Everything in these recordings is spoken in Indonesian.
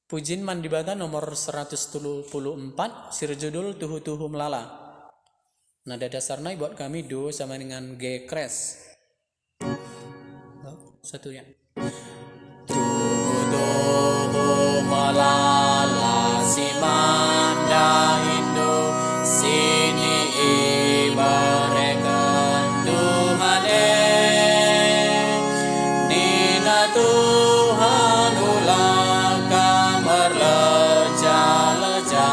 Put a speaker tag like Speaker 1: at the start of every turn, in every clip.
Speaker 1: Pujin Mandibata nomor 174, sirjudul tuhu-tuhu melala. Nada dasarnya buat kami do sama dengan G kres. Satu ya. Tuhu-tuhu melala si manda Indo sini ibarekan Tumade Nina Tuhan ulang kamar leja-leja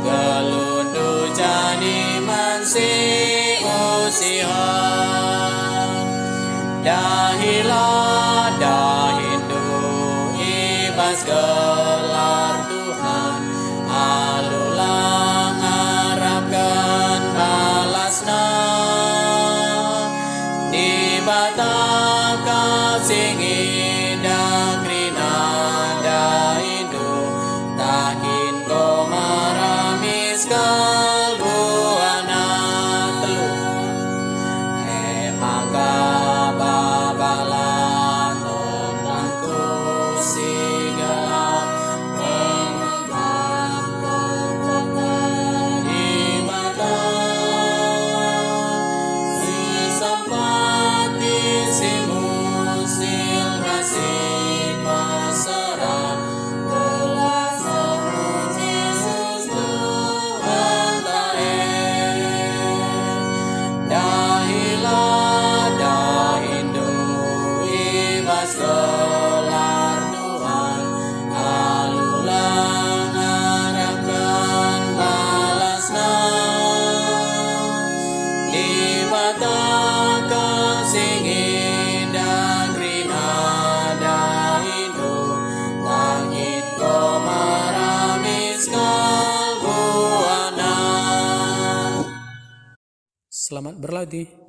Speaker 1: gelundu jadi mansi usihan dahilah dahindu ibas gelar Tuhan alulang harapkan balasna di bataka singi dakrina dahindu takin ko maramis kalbu anak telu maka babalan tentangku sigala di mata si sampati si musil rasih pasarah telah sambut Yesus Tuhan dahilah dahindu ibas gelar Tuhan alulang harapkan balasna di bataka singi dakrina dahindu langit ko maramis kalbu anak. Selamat berlatih.